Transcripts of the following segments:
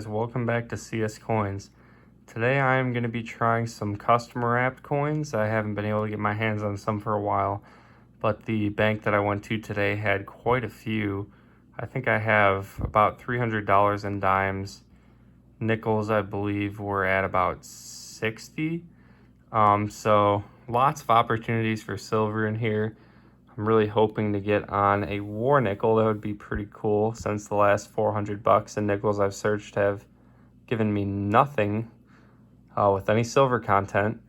guys, welcome back to CS Coins. Today I am going to be trying some customer wrapped coins. I haven't been able to get my hands on some for a while, but the bank that I went to today had quite a few. I think I have about $300 in dimes. Nickels, I believe, were at about 60. So lots of opportunities for silver in here. I'm really hoping to get on a war nickel. That would be pretty cool, since the last 400 bucks in nickels I've searched have given me nothing with any silver content.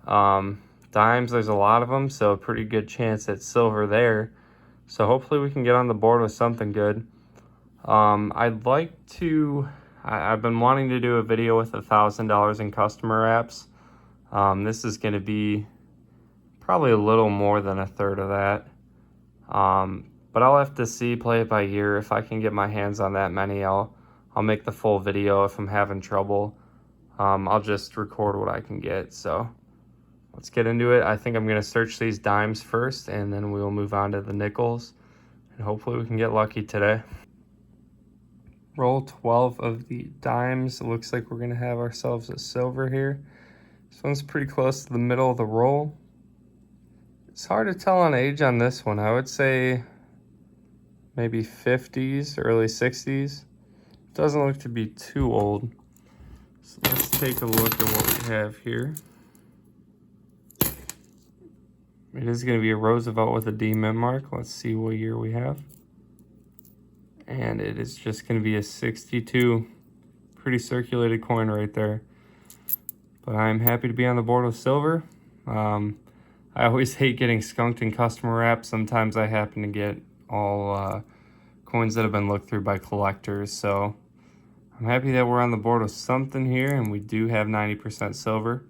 Dimes, there's a lot of them, so a pretty good chance at silver there. So hopefully we can get on the board with something good. I've been wanting to do a video with $1,000 in customer apps. This is going to be probably a little more than a third of that. But I'll have to see, play it by ear. If I can get my hands on that many, I'll make the full video. If I'm having trouble, I'll just record what I can get. So let's get into it. I think I'm going to search these dimes first, and then we'll move on to the nickels, and hopefully we can get lucky today. Roll 12 of the dimes. It looks like we're going to have ourselves a silver here. This one's pretty close to the middle of the roll. It's hard to tell on age on this one. I would say maybe 50s, early 60s. Doesn't look to be too old. So let's take a look at what we have here. It is going to be a Roosevelt with a D mint mark. Let's see what year we have. And it is just going to be a 62. Pretty circulated coin right there. But I'm happy to be on the board with silver. I always hate getting skunked in customer wrap. Sometimes I happen to get all coins that have been looked through by collectors. So I'm happy that we're on the board with something here, and we do have 90% silver.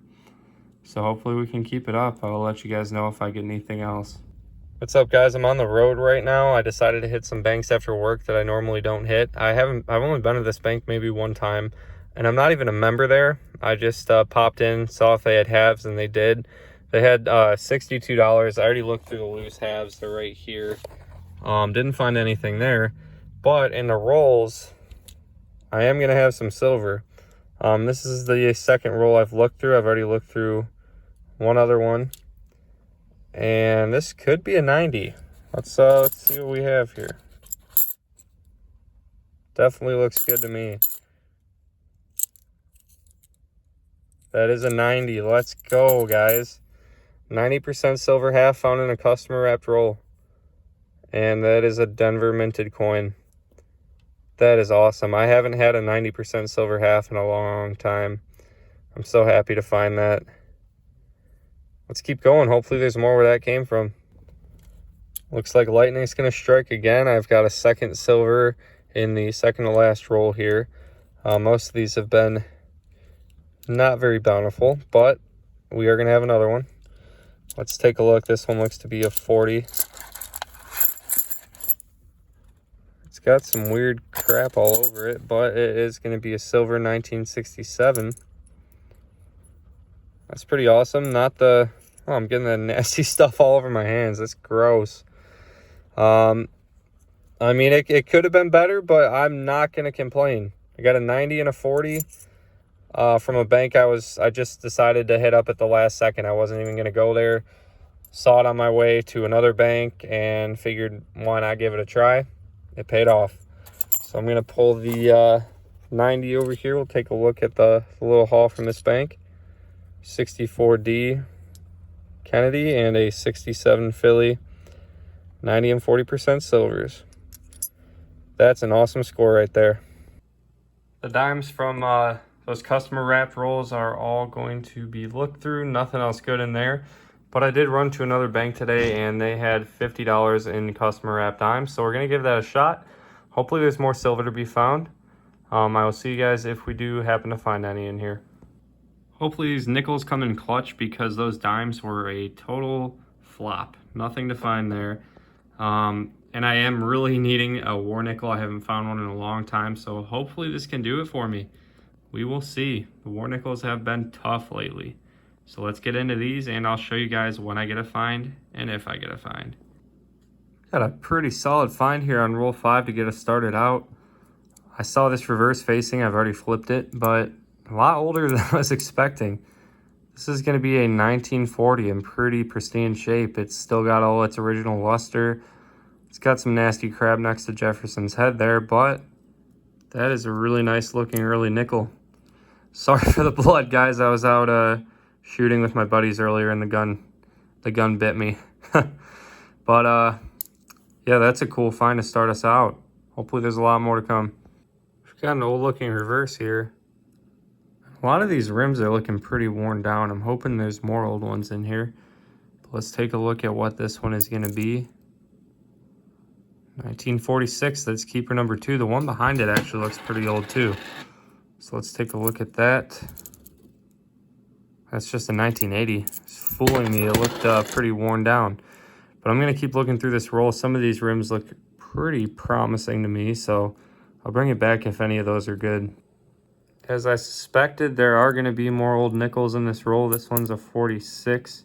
So hopefully we can keep it up. I will let you guys know if I get anything else. What's up, guys? I'm on the road right now. I decided to hit some banks after work that I normally don't hit. I've only been to this bank maybe one time, and I'm not even a member there. I just popped in, saw if they had halves, and they did. They had $62. I already looked through the loose halves. They're right here. Didn't find anything there. But in the rolls, I am going to have some silver. This is the second roll I've looked through. I've already looked through one other one. And this could be a 90. Let's see what we have here. Definitely looks good to me. That is a 90. Let's go, guys. 90% silver half found in a customer wrapped roll. And that is a Denver minted coin. That is awesome. I haven't had a 90% silver half in a long time. I'm so happy to find that. Let's keep going. Hopefully there's more where that came from. Looks like lightning's going to strike again. I've got a second silver in the second to last roll here. Most of these have been not very bountiful, but we are going to have another one. Let's take a look. This one looks to be a 40. It's got some weird crap all over it, but it is going to be a silver 1967. That's pretty awesome. Not the... Oh, I'm getting that nasty stuff all over my hands. That's gross. I mean, it could have been better, but I'm not going to complain. I got a 90 and a 40 from a bank I just decided to hit up at the last second. I wasn't even going to go there. Saw it on my way to another bank and figured, why not give it a try? It paid off. So I'm going to pull the 90 over here. We'll take a look at the little haul from this bank. 64D Kennedy and a 67 Philly, 90 and 40% silvers. That's an awesome score right there. The dimes from those customer wrapped rolls are all going to be looked through. Nothing else good in there. But I did run to another bank today, and they had $50 in customer wrapped dimes. So we're going to give that a shot. Hopefully there's more silver to be found. I will see you guys if we do happen to find any in here. Hopefully these nickels come in clutch, because those dimes were a total flop. Nothing to find there. And I am really needing a war nickel. I haven't found one in a long time, so hopefully this can do it for me. We will see. The war nickels have been tough lately. So let's get into these, and I'll show you guys when I get a find and if I get a find. Got a pretty solid find here on roll 5 to get us started out. I saw this reverse facing. I've already flipped it, but a lot older than I was expecting. This is going to be a 1940 in pretty pristine shape. It's still got all its original luster. It's got some nasty crab next to Jefferson's head there, but that is a really nice looking early nickel. Sorry for the blood, guys. I was out shooting with my buddies earlier and the gun bit me. But yeah, that's a cool find to start us out. Hopefully there's a lot more to come. We've got an old looking reverse here. A lot of these rims are looking pretty worn down. I'm hoping there's more old ones in here. But let's take a look at what this one is going to be. 1946, that's keeper number 2. The one behind it actually looks pretty old too. So let's take a look at that. That's just a 1980. It's fooling me. It looked pretty worn down. But I'm going to keep looking through this roll. Some of these rims look pretty promising to me, so I'll bring it back if any of those are good. As I suspected, there are going to be more old nickels in this roll. This one's a 46.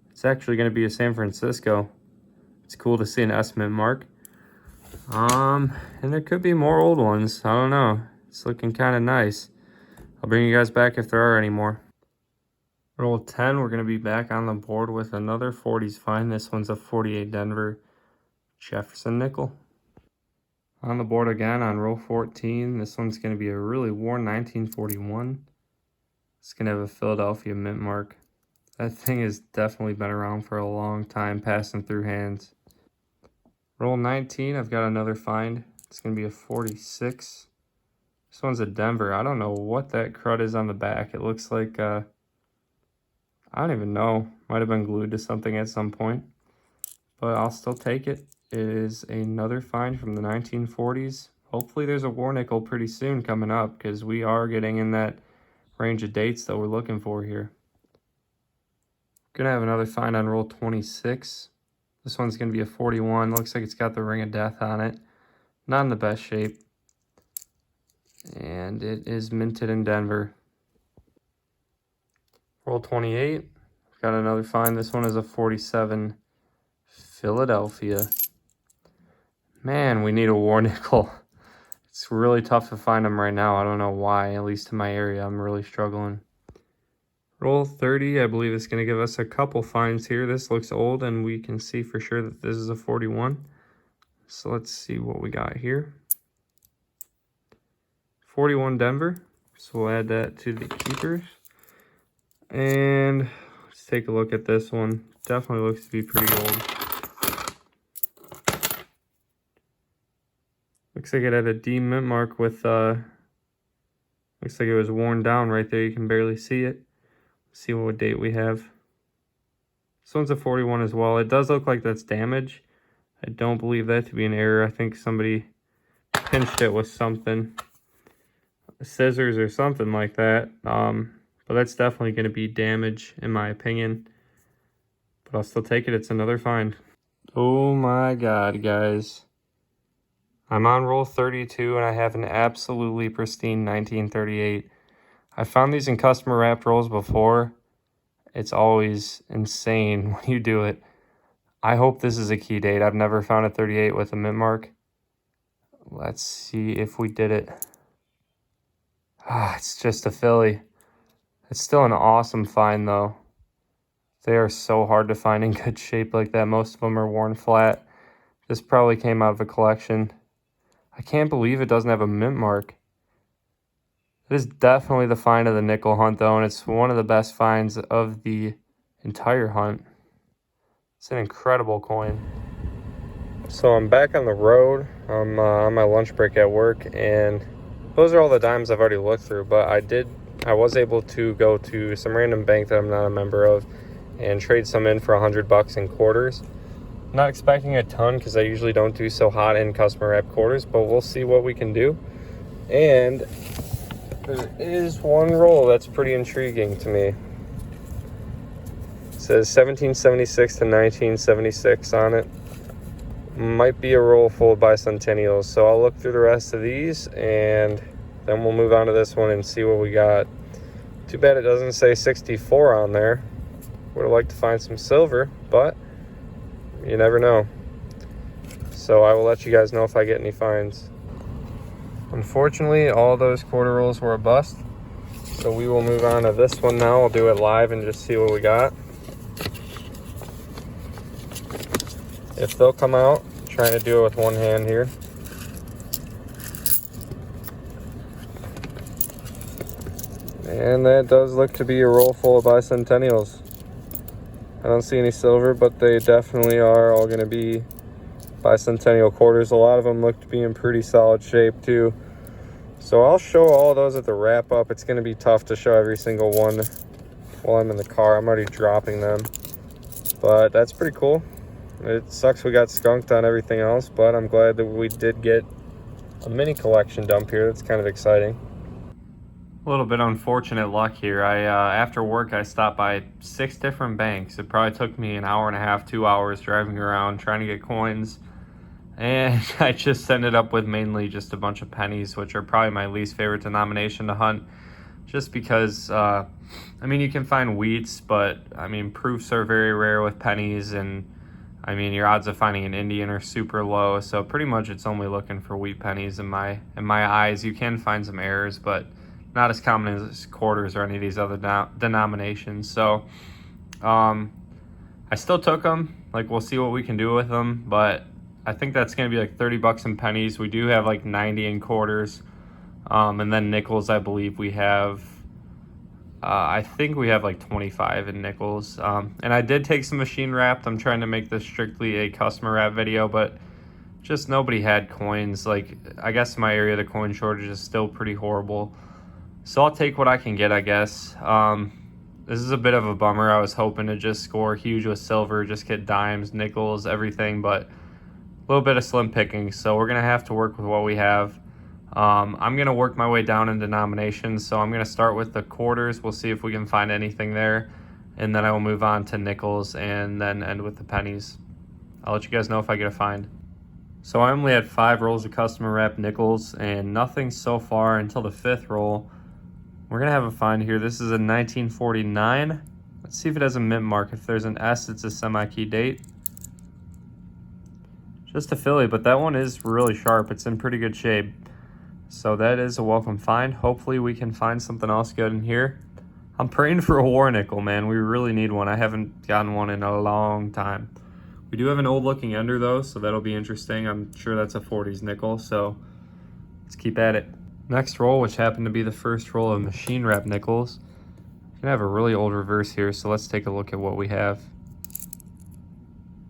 It's actually going to be a San Francisco. It's cool to see an S mint mark. And there could be more old ones. I don't know. It's looking kind of nice. I'll bring you guys back if there are any more. Roll 10, we're going to be back on the board with another 40s find. This one's a 48 Denver Jefferson nickel. On the board again on roll 14. This one's going to be a really worn 1941. It's going to have a Philadelphia mint mark. That thing has definitely been around for a long time, passing through hands. Roll 19, I've got another find. It's going to be a 46. This one's a Denver. I don't know what that crud is on the back. It looks like, I don't even know. Might have been glued to something at some point. But I'll still take it. It is another find from the 1940s. Hopefully there's a war nickel pretty soon coming up, because we are getting in that range of dates that we're looking for here. Gonna have another find on roll 26. This one's gonna be a 41. Looks like it's got the ring of death on it. Not in the best shape. And it is minted in Denver. Roll 28. Got another find. This one is a 47 Philadelphia. Man, we need a war nickel. It's really tough to find them right now. I don't know why, at least in my area. I'm really struggling. Roll 30, I believe it's going to give us a couple finds here. This looks old, and we can see for sure that this is a 41. So let's see what we got here. 41 Denver. So we'll add that to the keepers. And let's take a look at this one. Definitely looks to be pretty old. Looks like it had a D mint mark with, looks like it was worn down right there. You can barely see it. Let's see what date we have. This one's a 41 as well. It does look like that's damage. I don't believe that to be an error. I think somebody pinched it with something, scissors or something like that. But that's definitely going to be damage in my opinion. But I'll still take it. It's another find. Oh my God, guys. I'm on roll 32 and I have an absolutely pristine 1938. I found these in customer wrapped rolls before. It's always insane when you do it. I hope this is a key date. I've never found a 38 with a mint mark. Let's see if we did it. It's just a Philly. It's still an awesome find though. They are so hard to find in good shape like that. Most of them are worn flat. This probably came out of a collection. I can't believe it doesn't have a mint mark. It is definitely the find of the nickel hunt though, and it's one of the best finds of the entire hunt. It's an incredible coin. So I'm back on the road. I'm on my lunch break at work, and those are all the dimes I've already looked through, but I was able to go to some random bank that I'm not a member of and trade some in for $100 in quarters. Not expecting a ton because I usually don't do so hot in customer wrap quarters, but we'll see what we can do. And there is one roll that's pretty intriguing to me. It says 1776 to 1976 on it. Might be a roll full of bicentennials, so I'll look through the rest of these and then we'll move on to this one and see what we got. Too bad it doesn't say 64 on there. Would have liked to find some silver, but you never know. So I will let you guys know if I get any finds. Unfortunately, all those quarter rolls were a bust. So we will move on to this one now. I'll do it live and just see what we got. If they'll come out, I'm trying to do it with one hand here. And that does look to be a roll full of bicentennials. I don't see any silver, but they definitely are all going to be bicentennial quarters. A lot of them look to be in pretty solid shape too. So I'll show all those at the wrap up. It's going to be tough to show every single one while I'm in the car. I'm already dropping them, but that's pretty cool. It sucks we got skunked on everything else, but I'm glad that we did get a mini collection dump here. That's kind of exciting. A little bit unfortunate luck here. After work, I stopped by 6 different banks. It probably took me an hour and a half, 2 hours driving around trying to get coins. And I just ended up with mainly just a bunch of pennies, which are probably my least favorite denomination to hunt. Just because, I mean, you can find wheats, but, I mean, proofs are very rare with pennies. And, I mean, your odds of finding an Indian are super low. So pretty much it's only looking for wheat pennies in my eyes. You can find some errors, but not as common as quarters or any of these other denominations. So I still took them. Like, we'll see what we can do with them, but I think that's going to be like 30 bucks in pennies. We do have like 90 in quarters, and then nickels. I believe we have I think we have like 25 in nickels, and I did take some machine wrapped. I'm trying to make this strictly a customer wrap video, but just nobody had coins. Like, I guess in my area the coin shortage is still pretty horrible. So I'll take what I can get, I guess. This is a bit of a bummer. I was hoping to just score huge with silver, just get dimes, nickels, everything, but a little bit of slim picking. So we're going to have to work with what we have. I'm going to work my way down in denominations. So I'm going to start with the quarters. We'll see if we can find anything there. And then I will move on to nickels and then end with the pennies. I'll let you guys know if I get a find. So I only had 5 rolls of customer wrap nickels and nothing so far until the 5th roll. We're going to have a find here. This is a 1949. Let's see if it has a mint mark. If there's an S, it's a semi-key date. Just a Philly, but that one is really sharp. It's in pretty good shape. So that is a welcome find. Hopefully we can find something else good in here. I'm praying for a war nickel, man. We really need one. I haven't gotten one in a long time. We do have an old looking ender though, so that'll be interesting. I'm sure that's a 40s nickel, so let's keep at it. Next roll, which happened to be the first roll of machine wrap nickels. We're gonna have a really old reverse here, so let's take a look at what we have.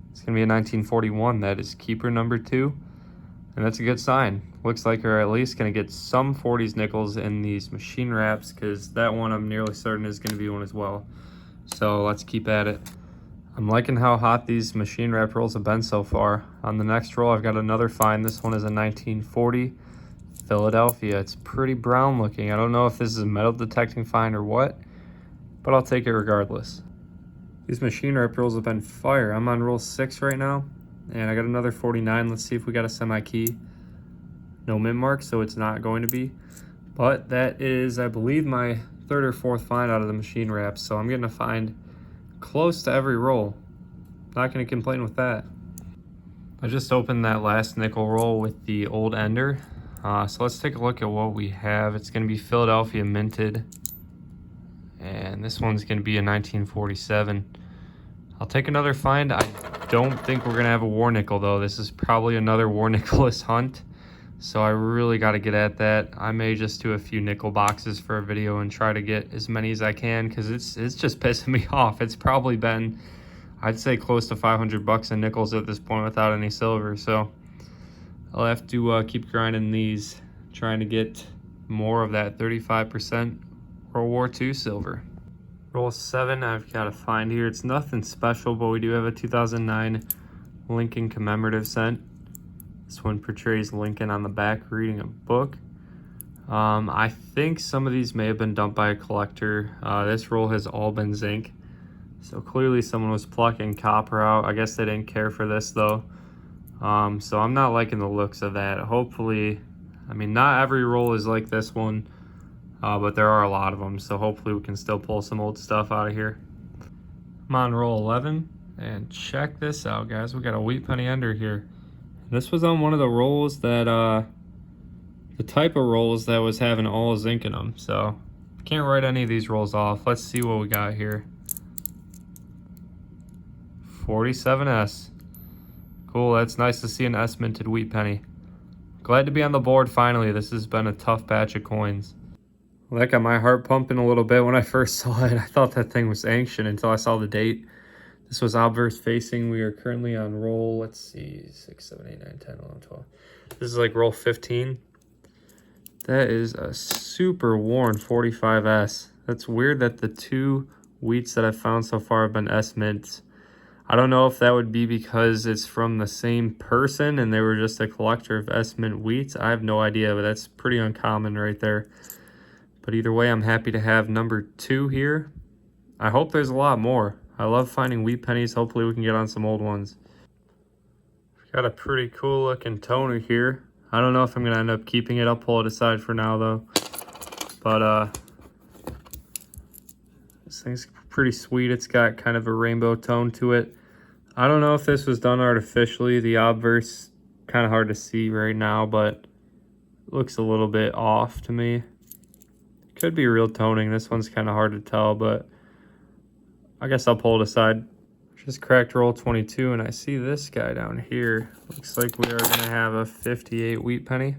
It's gonna be a 1941. That is keeper number 2, and that's a good sign. Looks like we're at least gonna get some 40s nickels in these machine wraps, because that one I'm nearly certain is gonna be one as well. So let's keep at it. I'm liking how hot these machine wrap rolls have been so far. On the next roll, I've got another find. This one is a 1940. Philadelphia. It's pretty brown looking. I don't know if this is a metal detecting find or what, but I'll take it regardless. These machine wrap rolls have been fire. I'm on roll 6 right now, and I got another 49. Let's see if we got a semi-key. No mint mark, so it's not going to be. But that is, I believe, my 3rd or 4th find out of the machine wraps, so I'm getting a find close to every roll. Not going to complain with that. I just opened that last nickel roll with the old ender. So let's take a look at what we have. It's going to be Philadelphia minted, and this one's going to be a 1947. I'll take another find. I don't think we're going to have a war nickel though. This is probably another war nickelist hunt, so I really got to get at that. I may just do a few nickel boxes for a video and try to get as many as I can, because it's just pissing me off. It's probably been, I'd say, close to 500 bucks in nickels at this point without any silver, so I'll have to keep grinding these, trying to get more of that 35% World War II silver. Roll 7, I've got a find here. It's nothing special, but we do have a 2009 Lincoln commemorative cent. This one portrays Lincoln on the back reading a book. I think some of these may have been dumped by a collector. This roll has all been zinc, so clearly someone was plucking copper out. I guess they didn't care for this though. So I'm not liking the looks of that. Hopefully, I mean, not every roll is like this one, but there are a lot of them, so hopefully we can still pull some old stuff out of here. I'm on roll 11, and check this out, guys. We got a wheat penny ender here. This was on one of the rolls that the type of rolls that was having all zinc in them. So can't write any of these rolls off. Let's see what we got here. 47S. Cool, that's nice to see an S minted wheat penny. Glad to be on the board finally. This has been a tough batch of coins. Well, that got my heart pumping a little bit when I first saw it. I thought that thing was ancient until I saw the date. This was obverse facing. We are currently on roll, let's see, 6, 7, 8, 9, 10, 11, 12. This is like roll 15. That is a super worn 45S. That's weird that the two wheats that I've found so far have been S mints. I don't know if that would be because it's from the same person and they were just a collector of S mint wheats. I have no idea, but that's pretty uncommon right there. But either way, I'm happy to have number 2 here. I hope there's a lot more. I love finding wheat pennies. Hopefully we can get on some old ones. Got a pretty cool looking toner here. I don't know if I'm gonna end up keeping it. I'll pull it aside for now though. But this thing's pretty sweet. It's got kind of a rainbow tone to it. I don't know if this was done artificially. The obverse, kind of hard to see right now, but it looks a little bit off to me. Could be real toning. This one's kind of hard to tell, but I guess I'll pull it aside. Just cracked roll 22, and I see this guy down here. Looks like we are going to have a 58 wheat penny.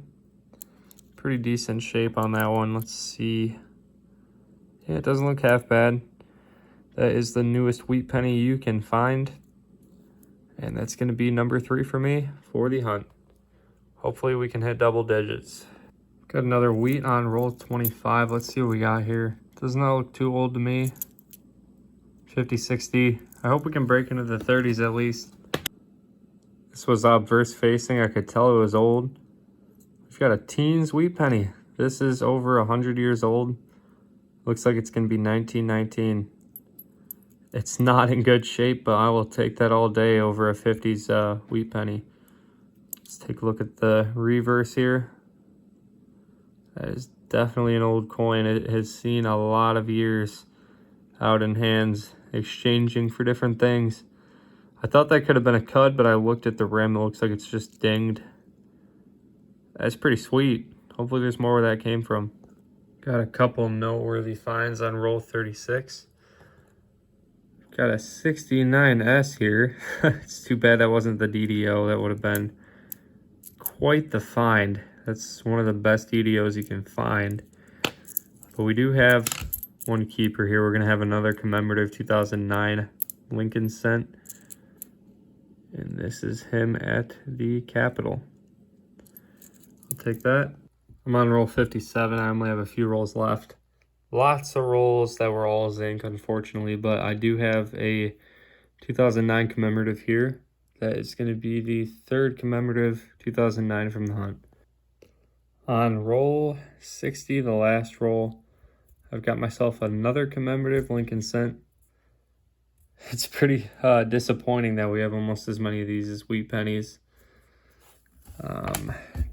Pretty decent shape on that one. Let's see. Yeah, it doesn't look half bad. That is the newest wheat penny you can find. And that's going to be number 3 for me for the hunt. Hopefully we can hit double digits. Got another wheat on roll 25. Let's see what we got here. Doesn't that look too old to me? 50-60. I hope we can break into the 30s at least. This was obverse facing. I could tell it was old. We've got a teens wheat penny. This is over 100 years old. Looks like it's going to be 1919. It's not in good shape, but I will take that all day over a 50s wheat penny. Let's take a look at the reverse here. That is definitely an old coin. It has seen a lot of years out in hands, exchanging for different things. I thought that could have been a cud, but I looked at the rim. It looks like it's just dinged. That's pretty sweet. Hopefully there's more where that came from. Got a couple noteworthy finds on roll 36. Got a 69S here. It's too bad that wasn't the DDO. That would have been quite the find. That's one of the best DDOs you can find. But we do have one keeper here. We're going to have another commemorative 2009 Lincoln cent. And this is him at the Capitol. I'll take that. I'm on roll 57. I only have a few rolls left. Lots of rolls that were all zinc, unfortunately, but I do have a 2009 commemorative here. That is going to be the 3rd commemorative 2009 from the hunt. On roll 60, the last roll, I've got myself another commemorative Lincoln cent. It's pretty disappointing that we have almost as many of these as wheat pennies.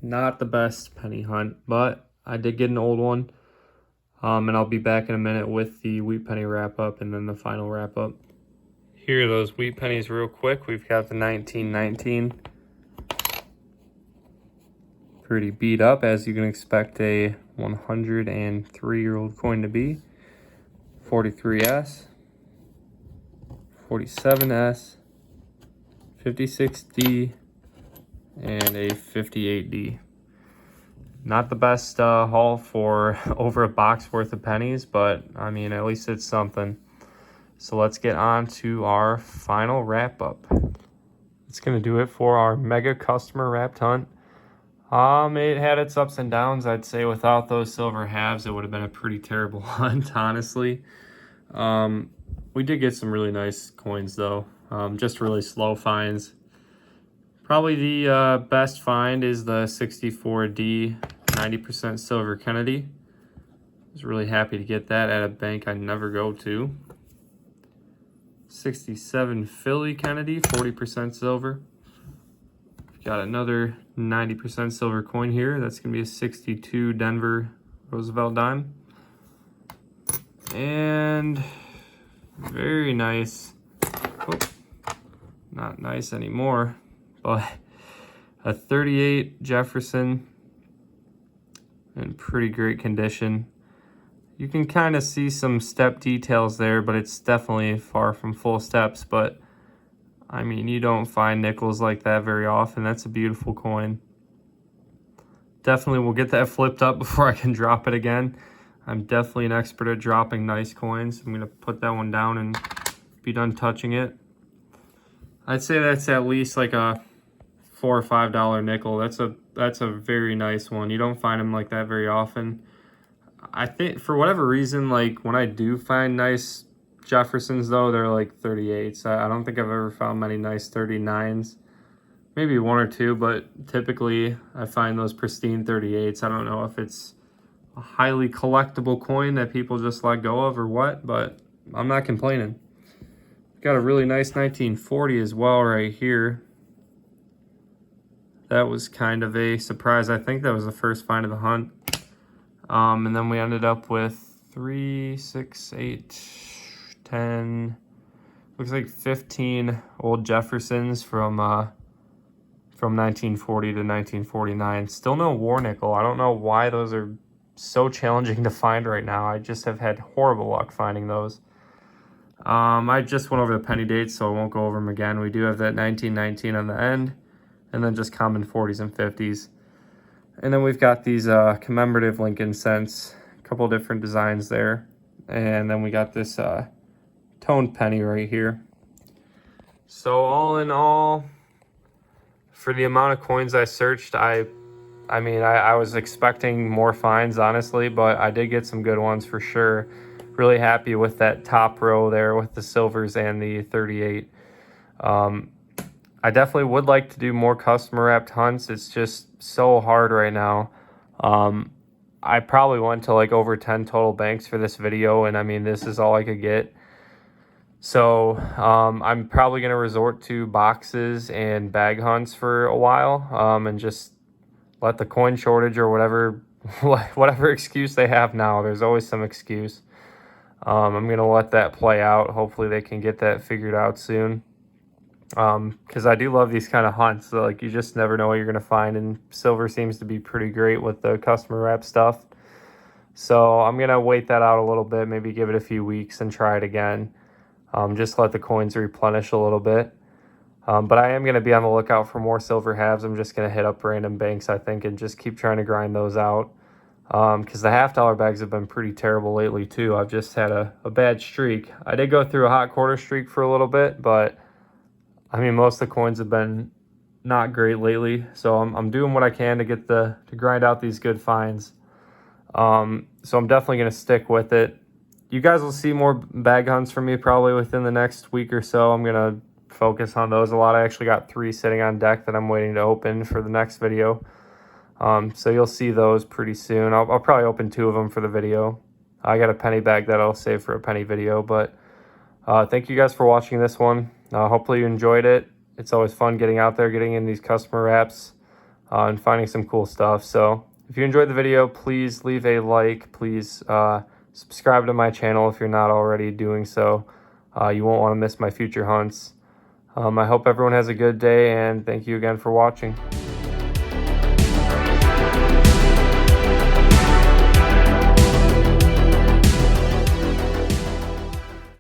Not the best penny hunt, but I did get an old one. And I'll be back in a minute with the wheat penny wrap up and then the final wrap up. Here are those wheat pennies real quick. We've got the 1919. Pretty beat up, as you can expect a 103-year-old coin to be. 43S, 47S, 56D, and a 58D. Not the best haul for over a box worth of pennies, but I mean, at least it's something. So let's get on to our final wrap up. It's going to do it for our mega customer wrapped hunt. It had its ups and downs. I'd say without those silver halves, it would have been a pretty terrible hunt, honestly. We did get some really nice coins though, just really slow finds. Probably the best find is the 64D 90% silver Kennedy. I was really happy to get that at a bank I never go to. 67 Philly Kennedy, 40% silver. We've got another 90% silver coin here. That's going to be a 62 Denver Roosevelt dime. And very nice. Oh, not nice anymore, but a 38 Jefferson in pretty great condition. You can kind of see some step details there, but it's definitely far from full steps. But I mean, you don't find nickels like that very often. That's a beautiful coin. Definitely will get that flipped up before I can drop it again. I'm definitely an expert at dropping nice coins. I'm gonna put that one down and be done touching it. I'd say that's at least like a $4 or $5 nickel. That's a very nice one. You don't find them like that very often. I think for whatever reason, like when I do find nice Jeffersons though, they're like 38s. I don't think I've ever found many nice 39s. Maybe one or two, but typically I find those pristine 38s. I don't know if it's a highly collectible coin that people just let go of or what, but I'm not complaining. Got a really nice 1940 as well right here. That was kind of a surprise. I think that was the first find of the hunt. And then we ended up with 3, 6, 8, 10, looks like 15 old Jeffersons from 1940 to 1949. Still no war nickel. I don't know why those are so challenging to find right now. I just have had horrible luck finding those. I just went over the penny dates, so I won't go over them again. We do have that 1919 on the end, and then just common 40s and 50s. And then we've got these commemorative Lincoln cents, a couple different designs there. And then we got this toned penny right here. So all in all, for the amount of coins I searched, I mean, I was expecting more finds, honestly, but I did get some good ones for sure. Really happy with that top row there with the silvers and the 38. I definitely would like to do more customer wrapped hunts. It's just so hard right now. I probably went to like over 10 total banks for this video, and I mean, this is all I could get. So I'm probably going to resort to boxes and bag hunts for a while, and just let the coin shortage or whatever excuse they have now. There's always some excuse. I'm going to let that play out. Hopefully they can get that figured out soon. Because I do love these kind of hunts. So, like, you just never know what you're going to find, and silver seems to be pretty great with the customer wrap stuff. So I'm going to wait that out a little bit, maybe give it a few weeks and try it again. Just let the coins replenish a little bit. But I am going to be on the lookout for more silver halves. I'm just going to hit up random banks, I think, and just keep trying to grind those out. Because the $50 bags have been pretty terrible lately, too. I've just had a bad streak. I did go through a hot quarter streak for a little bit, but I mean, most of the coins have been not great lately. So I'm doing what I can to get to grind out these good finds. So I'm definitely going to stick with it. You guys will see more bag hunts from me probably within the next week or so. I'm going to focus on those a lot. I actually got 3 sitting on deck that I'm waiting to open for the next video. So you'll see those pretty soon. I'll probably open 2 of them for the video. I got a penny bag that I'll save for a penny video. But thank you guys for watching this one. Hopefully you enjoyed it. It's always fun getting out there, getting in these customer wraps, and finding some cool stuff. So if you enjoyed the video, please leave a like. Please subscribe to my channel if you're not already doing so. You won't want to miss my future hunts. I hope everyone has a good day, and thank you again for watching.